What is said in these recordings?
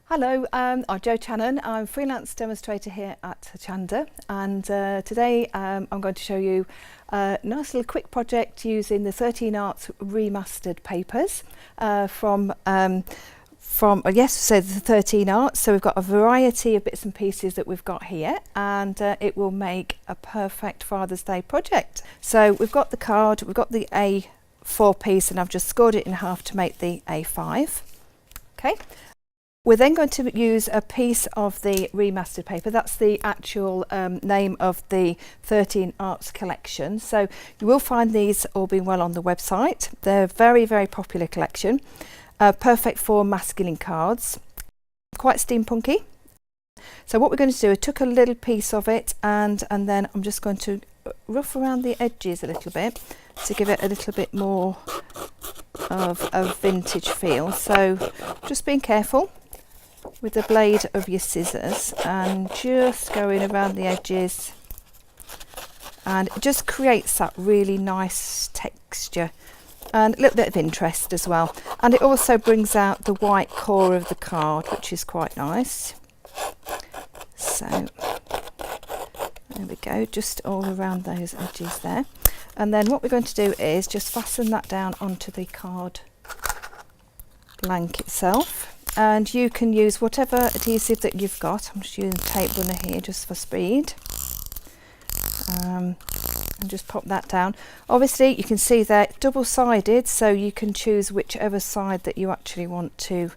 Hello, I'm Jo Channon. I'm a freelance demonstrator here at Hochanda, and today I'm going to show you a nice little quick project using the 13 Arts remastered papers from the 13 Arts. So we've got a variety of bits and pieces that we've got here, and it will make a perfect Father's Day project. So we've got the card, we've got the A4 piece, and I've just scored it in half to make the A5. Okay. We're then going to use a piece of the remastered paper. That's the actual name of the 13 Arts collection. So you will find these, all being well, on the website. They're a very, very popular collection. Perfect for masculine cards. Quite steampunky. So what we're going to do, I took a little piece of it and then I'm just going to rough around the edges a little bit to give it a little bit more of a vintage feel. So just being careful with the blade of your scissors and just going around the edges, and it just creates that really nice texture and a little bit of interest as well, and it also brings out the white core of the card, which is quite nice. So there we go, just all around those edges there. And then what we're going to do is just fasten that down onto the card blank itself. And you can use whatever adhesive that you've got. I'm just using a tape runner here just for speed. And just pop that down. Obviously you can see they're double-sided, so you can choose whichever side that you actually want to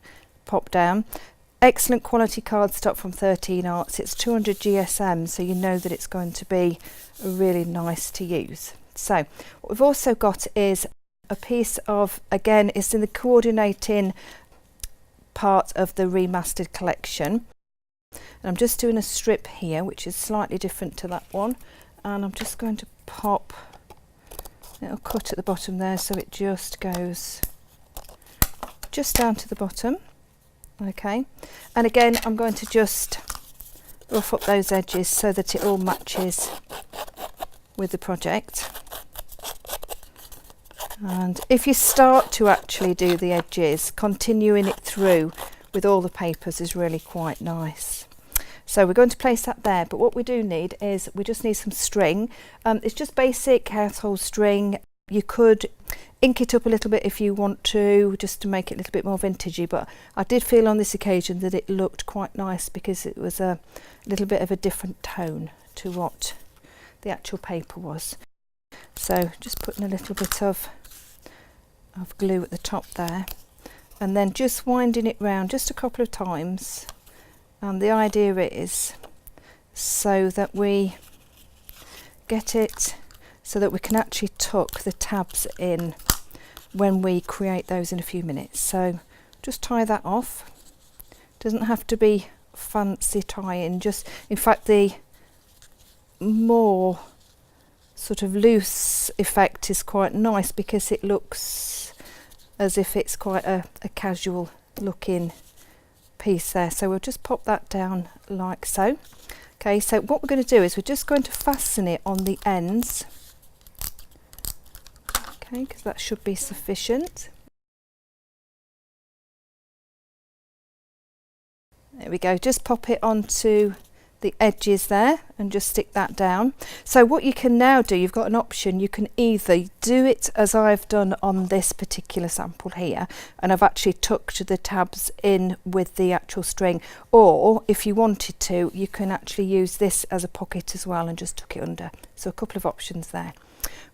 pop down. Excellent quality cardstock from 13 Arts. It's 200 GSM, so you know that it's going to be really nice to use. So what we've also got is a piece of, again, it's in the coordinating part of the remastered collection, and I'm just doing a strip here which is slightly different to that one, and I'm just going to pop a little cut at the bottom there so it just goes just down to the bottom. Okay, and again I'm going to just rough up those edges so that it all matches with the project. And if you start to actually do the edges, continuing it through with all the papers is really quite nice. So we're going to place that there, but what we do need is we just need some string. It's just basic household string. You could ink it up a little bit if you want to, just to make it a little bit more vintagey, but I did feel on this occasion that it looked quite nice because it was a little bit of a different tone to what the actual paper was. So just putting a little bit of glue at the top there, and then just winding it round just a couple of times, and the idea is so that we get it so that we can actually tuck the tabs in when we create those in a few minutes. So just tie that off. Doesn't have to be fancy tying, just, in fact, the more sort of loose effect is quite nice because it looks as if it's quite a casual looking piece there. So we'll just pop that down like so. Okay, so what we're going to do is we're just going to fasten it on the ends. Okay, because that should be sufficient. There we go, just pop it onto the edges there and just stick that down. So what you can now do, you've got an option. You can either do it as I've done on this particular sample here, and I've actually tucked the tabs in with the actual string, or if you wanted to, you can actually use this as a pocket as well and just tuck it under. So a couple of options there.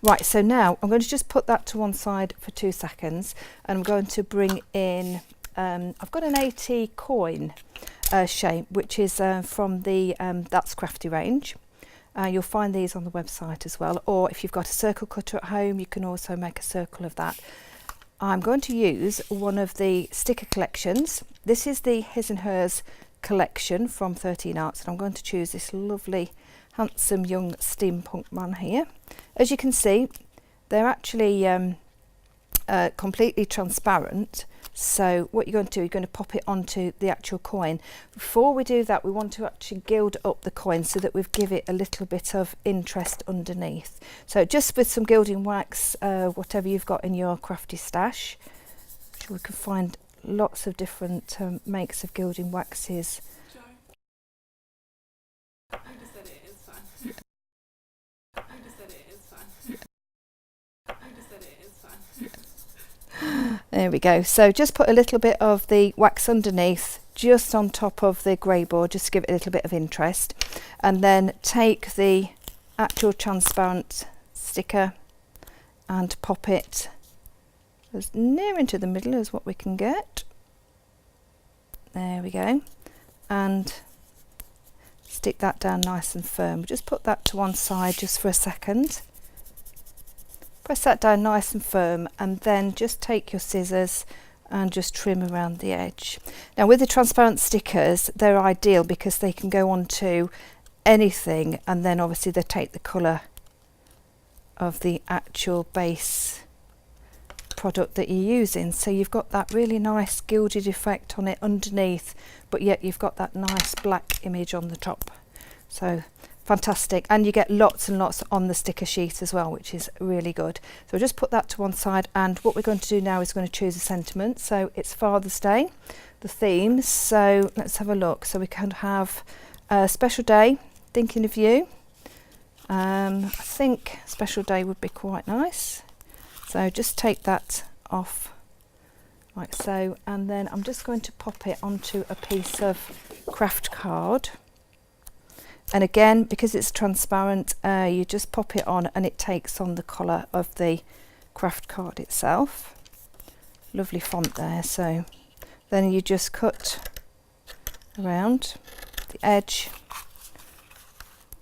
Right, so now I'm going to just put that to one side for 2 seconds, and I'm going to bring in I've got an 80 coin shape, which is from the That's Crafty range. You'll find these on the website as well, or if you've got a circle cutter at home, you can also make a circle of that. I'm going to use one of the sticker collections. This is the His and Hers collection from 13 Arts, and I'm going to choose this lovely, handsome young steampunk man here. As you can see, they're actually completely transparent. So what you're going to do, you're going to pop it onto the actual coin. Before we do that, we want to actually gild up the coin so that we've give it a little bit of interest underneath. So just with some gilding wax, whatever you've got in your crafty stash, which we can find lots of different makes of gilding waxes. There we go. So just put a little bit of the wax underneath, just on top of the grey board, just to give it a little bit of interest, and then take the actual transparent sticker and pop it as near into the middle as what we can get. There we go, and stick that down nice and firm. Just put that to one side just for a second. Press that down nice and firm, and then just take your scissors and just trim around the edge. Now with the transparent stickers, they're ideal because they can go onto anything, and then obviously they take the colour of the actual base product that you're using, so you've got that really nice gilded effect on it underneath, but yet you've got that nice black image on the top. So fantastic, and you get lots and lots on the sticker sheet as well, which is really good. So we'll just put that to one side, and what we're going to do now is going to choose a sentiment. So it's Father's Day, the themes, so let's have a look. So we can have a special day, thinking of you. I think special day would be quite nice. So just take that off like so, and then I'm just going to pop it onto a piece of craft card. And again, because it's transparent, you just pop it on and it takes on the colour of the craft card itself. Lovely font there. So then you just cut around the edge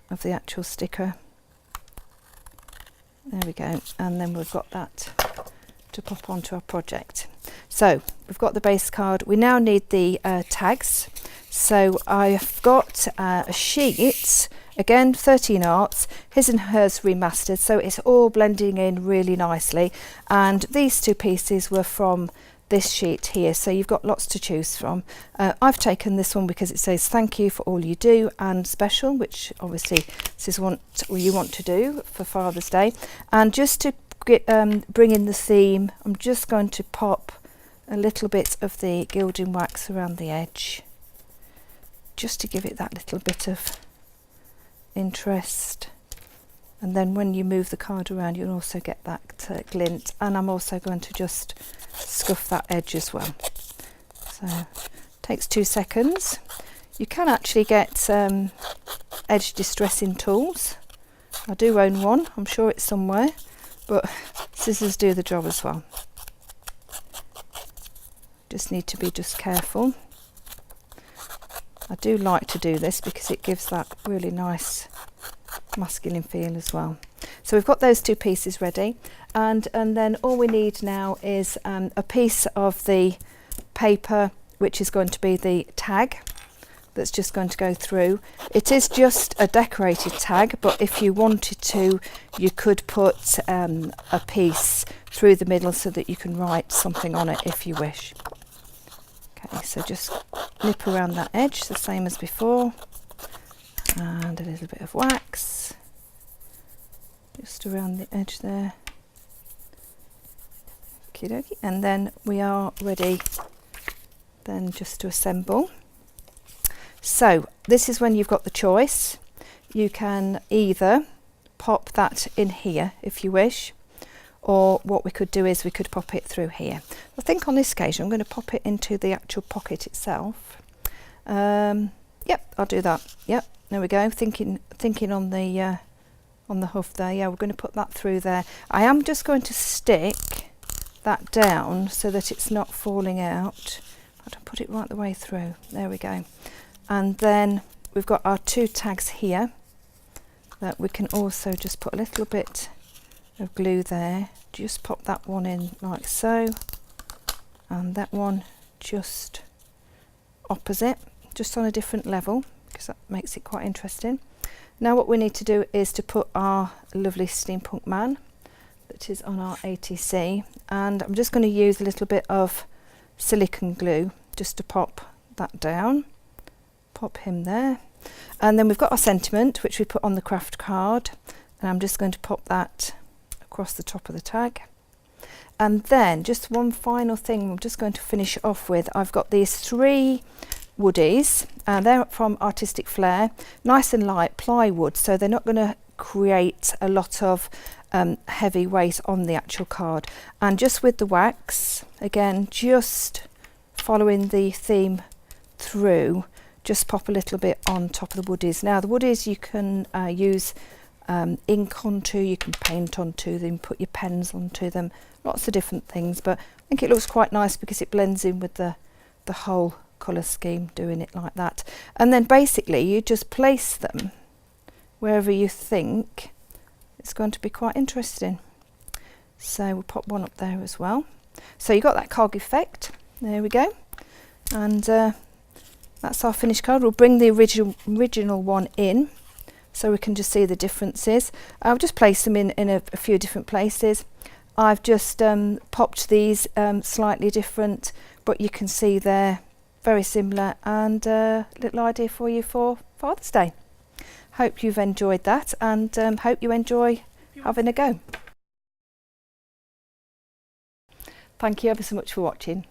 of the actual sticker. There we go, and then we've got that to pop onto our project. So we've got the base card. We now need the tags. So I've got a sheet, again 13 Arts, his and hers remastered, so it's all blending in really nicely, and these two pieces were from this sheet here, so you've got lots to choose from. I've taken this one because it says thank you for all you do and special, which obviously this is what you want to do for Father's Day. And just to get, bring in the theme, I'm just going to pop a little bit of the gilding wax around the edge, just to give it that little bit of interest. And then when you move the card around, you'll also get that glint. And I'm also going to just scuff that edge as well. So takes 2 seconds. You can actually get edge distressing tools. I do own one, I'm sure it's somewhere, but scissors do the job as well. Just need to be just careful. I do like to do this because it gives that really nice masculine feel as well. So we've got those two pieces ready, and then all we need now is a piece of the paper, which is going to be the tag that's just going to go through. It is just a decorated tag, but if you wanted to, you could put a piece through the middle so that you can write something on it if you wish. Okay, so just nip around that edge the same as before, and a little bit of wax just around the edge there. Okie dokie, and then we are ready then just to assemble. So this is when you've got the choice. You can either pop that in here if you wish, or what we could do is we could pop it through here. I think on this occasion I'm going to pop it into the actual pocket itself. Yep, I'll do that. Yep, there we go. Thinking on the hoof there. Yeah, we're going to put that through there. I am just going to stick that down so that it's not falling out. I'll put it right the way through. There we go. And then we've got our two tags here that we can also just put a little bit of glue there. Just pop that one in like so, and that one just opposite, just on a different level, because that makes it quite interesting. Now what we need to do is to put our lovely steampunk man that is on our ATC, and I'm just going to use a little bit of silicone glue just to pop that down. Pop him there, and then we've got our sentiment which we put on the craft card, and I'm just going to pop that across the top of the tag. And then just one final thing I'm just going to finish off with. I've got these 3 woodies, and they're from Artistic Flair, nice and light plywood, so they're not going to create a lot of heavy weight on the actual card. And just with the wax, again, just following the theme through, just pop a little bit on top of the woodies. Now the woodies you can use ink onto, you can paint onto them, put your pens onto them, lots of different things, but I think it looks quite nice because it blends in with the whole colour scheme, doing it like that. And then basically you just place them wherever you think it's going to be quite interesting. So we'll pop one up there as well. So you got that cog effect, there we go, and that's our finished card. We'll bring the original one in so we can just see the differences. I'll just place them in a few different places. I've just popped these slightly different, but you can see they're very similar, and a little idea for you for Father's Day. Hope you've enjoyed that, and hope you enjoy having a go. Thank you ever so much for watching.